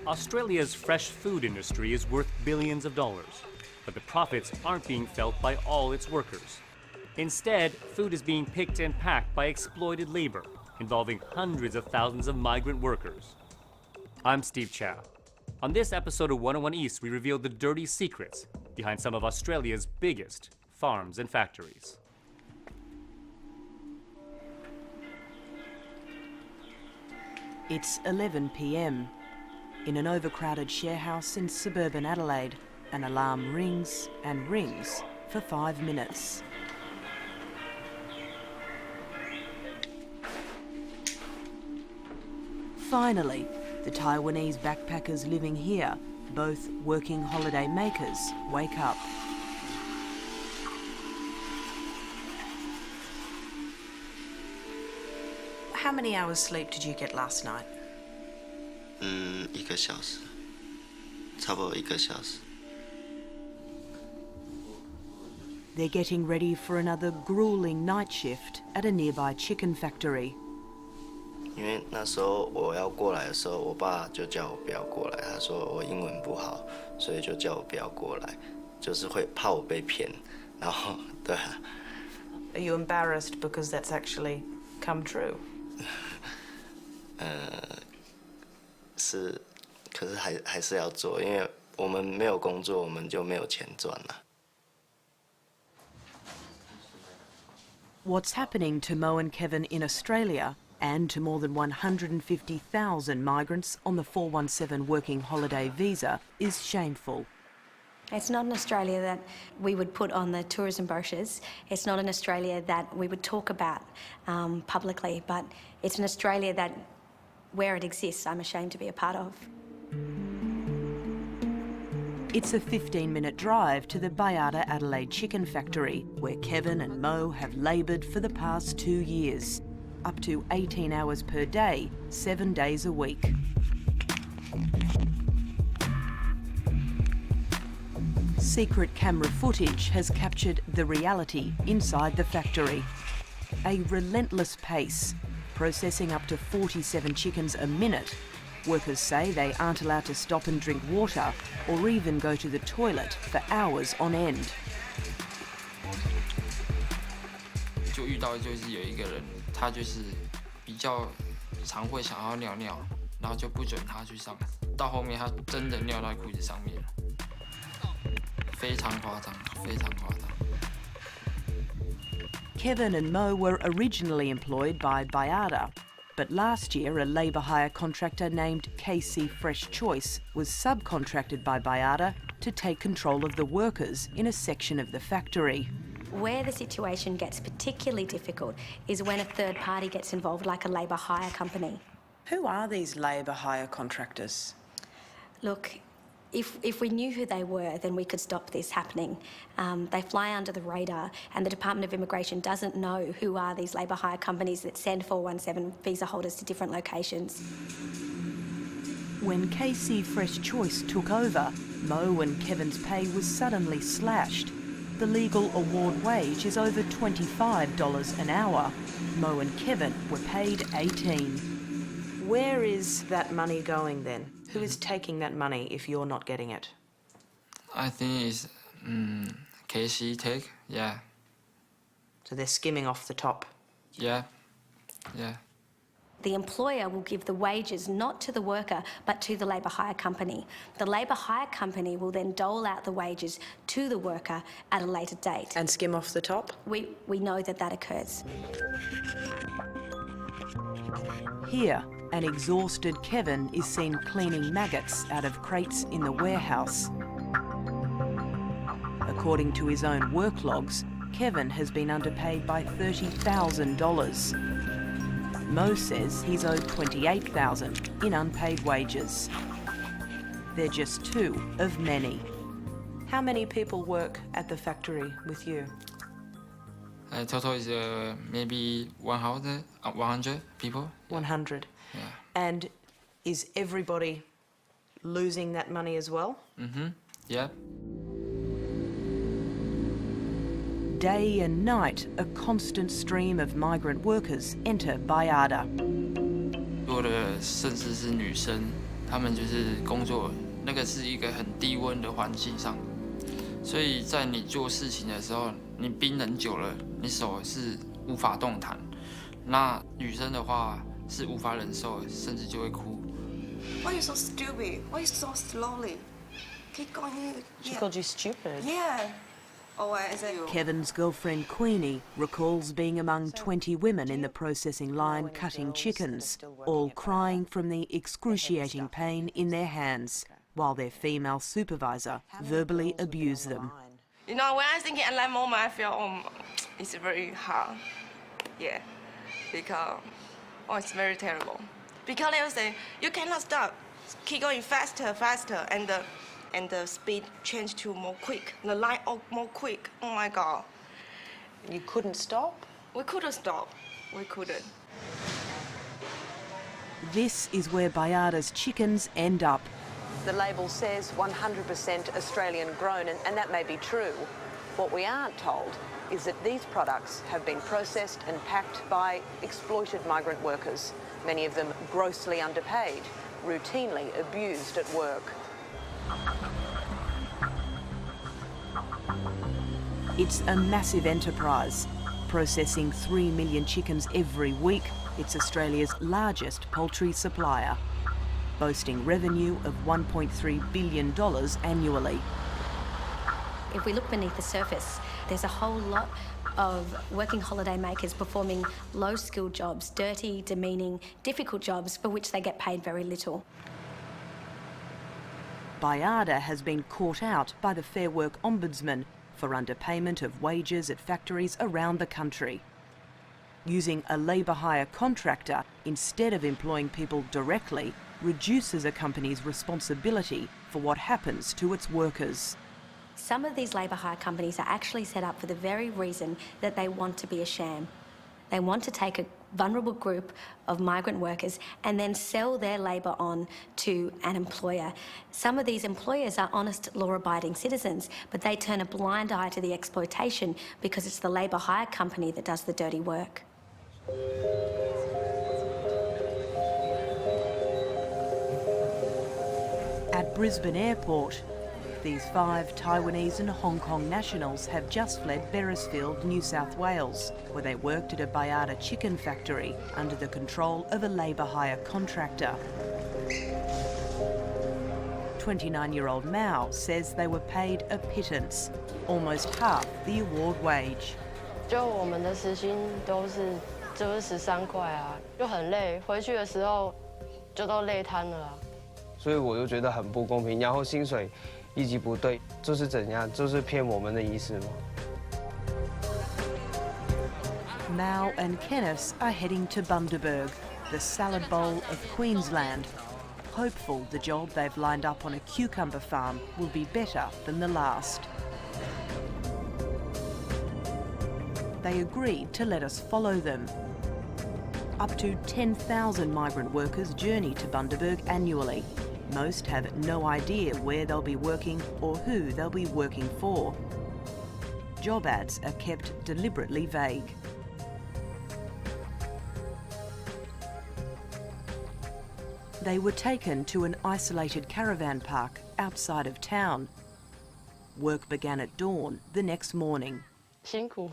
Australia's fresh food industry is worth billions of dollars, but the profits aren't being felt by all its workers. Instead, food is being picked and packed by exploited labor, involving hundreds of thousands of migrant workers. I'm Steve Chow. On this episode of 101 East, we reveal the dirty secrets behind some of Australia's biggest farms and factories. It's 11 p.m. In an overcrowded sharehouse in suburban Adelaide, an alarm rings and rings for 5 minutes. Finally, the Taiwanese backpackers living here, both working holiday makers, wake up. How many hours sleep did you get last night? 1个小时，差不多1个小时。 They're getting ready for another grueling night shift at a nearby chicken factory. 因为那时候我要过来的时候，我爸就叫我不要过来，他说我英文不好，所以就叫我不要过来，就是会怕我被骗，然后对啊。Are you embarrassed because that's actually come true? 是，可是还是要做，因为我们没有工作，我们就没有钱赚了。 What's happening to Mo and Kevin in Australia and to more than 150,000 migrants on the 417 working holiday visa is shameful. It's not an Australia that we would put on the tourism brochures. It's not an Australia that we would talk about publicly, but it's an Australia that, where it exists, I'm ashamed to be a part of. It's a 15-minute drive to the Bayada Adelaide chicken factory, where Kevin and Mo have laboured for the past 2 years, up to 18 hours per day, 7 days a week. Secret camera footage has captured the reality inside the factory. A relentless pace, processing up to 47 chickens a minute. Workers say they aren't allowed to stop and drink water or even go to the toilet for hours on end. 就遇到就是有一个人，他就是比较常会想要尿尿，然后就不准他去上，到后面他真的尿在裤子上面了，非常夸张，非常夸张。 Kevin and Mo were originally employed by Bayada, but last year a labour hire contractor named KC Fresh Choice was subcontracted by Bayada to take control of the workers in a section of the factory. Where the situation gets particularly difficult is when a third party gets involved, like a labour hire company. Who are these labour hire contractors? Look, if we knew who they were, then we could stop this happening. They fly under the radar, and the Department of Immigration doesn't know who are these labour hire companies that send 417 visa holders to different locations. When KC Fresh Choice took over, Mo and Kevin's pay was suddenly slashed. The legal award wage is over $25 an hour. Mo and Kevin were paid $18. Where is that money going then? Who is taking that money if you're not getting it? I think it's KC take, yeah. So they're skimming off the top. Yeah. The employer will give the wages not to the worker, but to the labour hire company. The labour hire company will then dole out the wages to the worker at a later date. And skim off the top? We know that occurs. Here, an exhausted Kevin is seen cleaning maggots out of crates in the warehouse. According to his own work logs, Kevin has been underpaid by $30,000. Mo says he's owed $28,000 in unpaid wages. They're just two of many. How many people work at the factory with you? Total is maybe 100 people. 100. Yeah. And is everybody losing that money as well? Yeah. Day and night, a constant stream of migrant workers enter Bayada. 多的甚至是女生，他们就是工作那个是一个很低温的环境上，所以在你做事情的时候，你冰冷久了，你手是无法动弹。那女生的话是无法忍受，甚至就会哭。Why are you so stupid? Why are you so slowly? Keep going. She called you stupid. Yeah. Oh, I said you. Kevin's girlfriend Queenie recalls being among 20 women in the processing line cutting chickens, all crying from the excruciating pain in their hands, while their female supervisor verbally abused them. You know, when I think at that moment, I feel, it's very hard. Yeah. Because, it's very terrible. Because they will say, you cannot stop. Keep going faster, faster, and the speed changed to more quick. The line more quick. Oh my God. You couldn't stop? We couldn't stop. We couldn't. This is where Bayada's chickens end up. The label says 100% Australian grown, and that may be true. What we aren't told is that these products have been processed and packed by exploited migrant workers, many of them grossly underpaid, routinely abused at work. It's a massive enterprise. Processing 3 million chickens every week, it's Australia's largest poultry supplier, boasting revenue of $1.3 billion annually. If we look beneath the surface, there's a whole lot of working holiday makers performing low-skilled jobs, dirty, demeaning, difficult jobs for which they get paid very little. Bayada has been caught out by the Fair Work Ombudsman for underpayment of wages at factories around the country. Using a labour hire contractor instead of employing people directly reduces a company's responsibility for what happens to its workers. Some of these labour hire companies are actually set up for the very reason that they want to be a sham. They want to take a vulnerable group of migrant workers and then sell their labour on to an employer. Some of these employers are honest, law-abiding citizens, but they turn a blind eye to the exploitation because it's the labour hire company that does the dirty work. At Brisbane Airport, these 5 Taiwanese and Hong Kong nationals have just fled Beresfield, New South Wales, where they worked at a Bayada chicken factory under the control of a labour hire contractor. 29-year-old Mao says they were paid a pittance, almost half the award wage. 就我们的时薪就是13块啊，就很累，回去的时候就都累瘫了啊。所以我就觉得很不公平，然后薪水一级不对，这是怎样？这是骗我们的意思吗？ Mao and Kenneth are heading to Bundaberg, the salad bowl of Queensland, hopeful the job they've lined up on a cucumber farm will be better than the last. They agreed to let us follow them. Up to 10,000 migrant workers journey to Bundaberg annually. Most have no idea where they'll be working or who they'll be working for. Job ads are kept deliberately vague. They were taken to an isolated caravan park outside of town. Work began at dawn the next morning. 辛苦，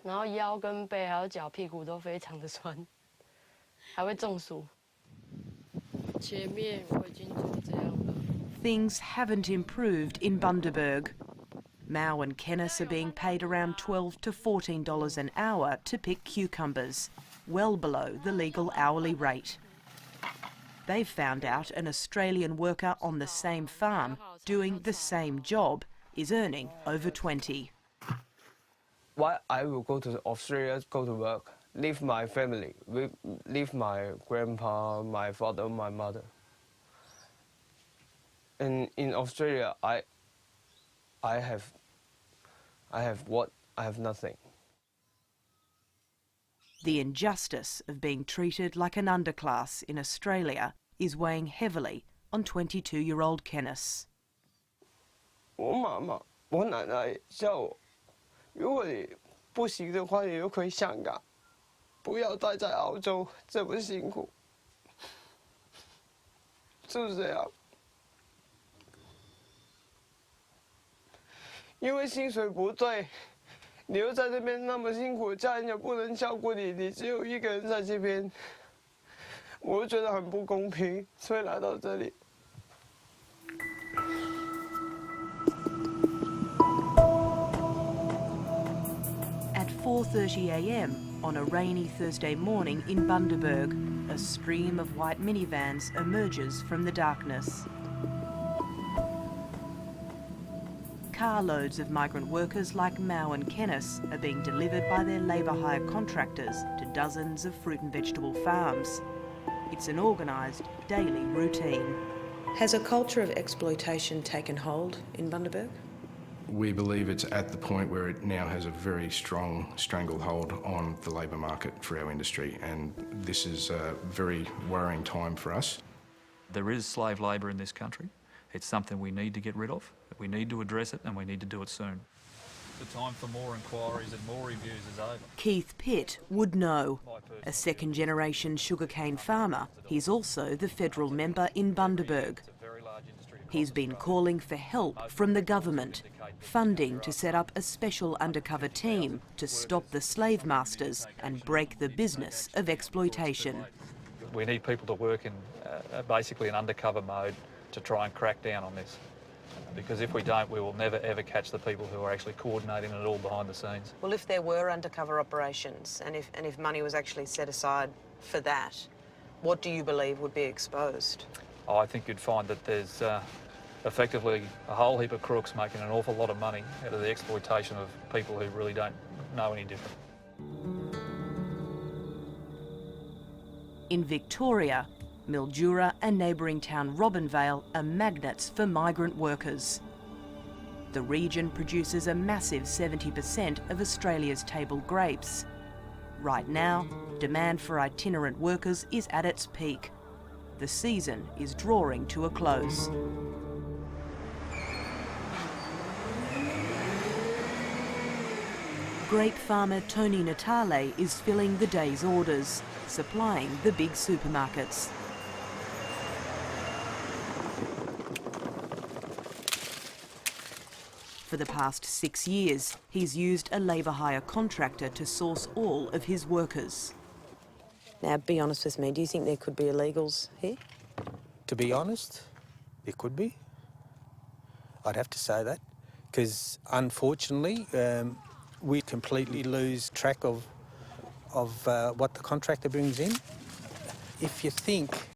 然后腰跟背还有脚屁股都非常的酸，还会中暑。前面我已经做这样了。 Things haven't improved in Bundaberg. Mao and Kenneth are being paid around $12 to $14 an hour to pick cucumbers, well below the legal hourly rate. They've found out an Australian worker on the same farm doing the same job is earning over 20. Why I will go to Australia, go to work, leave my family, leave my grandpa, my father, my mother. And in Australia, I have what? I have nothing. The injustice of being treated like an underclass in Australia is weighing heavily on 22-year-old Kenneth. 我妈妈，我奶奶叫我，如果你不行的话，你就回香港，不要待在澳洲这么辛苦。就是这样。因为薪水不对，你又在这边那么辛苦，家人也不能照顾你，你只有一个人在这边，我就觉得很不公平，所以来到这里。At 4:30 a.m. on a rainy Thursday morning in Bundaberg, a stream of white minivans emerges from the darkness. Carloads of migrant workers like Mao and Kenneth are being delivered by their labour hire contractors to dozens of fruit and vegetable farms. It's an organised daily routine. Has a culture of exploitation taken hold in Bundaberg? We believe it's at the point where it now has a very strong stranglehold on the labour market for our industry, and this is a very worrying time for us. There is slave labour in this country. It's something we need to get rid of. We need to address it, and we need to do it soon. The time for more inquiries and more reviews is over. Keith Pitt would know. A second-generation sugarcane farmer, he's also the federal member in Bundaberg. He's been calling for help from the government, funding to set up a special undercover team to stop the slave masters and break the business of exploitation. We need people to work in basically an undercover mode to try and crack down on this. Because if we don't, we will never ever catch the people who are actually coordinating it all behind the scenes. Well, if there were undercover operations and if money was actually set aside for that, what do you believe would be exposed? I think you'd find that there's effectively a whole heap of crooks making an awful lot of money out of the exploitation of people who really don't know any different. In Victoria, Mildura and neighbouring town Robinvale are magnets for migrant workers. The region produces a massive 70% of Australia's table grapes. Right now, demand for itinerant workers is at its peak. The season is drawing to a close. Grape farmer Tony Natale is filling the day's orders, supplying the big supermarkets. For the past 6 years, he's used a labour hire contractor to source all of his workers. Now, be honest with me, do you think there could be illegals here? To be honest, there could be. I'd have to say that, because unfortunately, we completely lose track of what the contractor brings in. If you think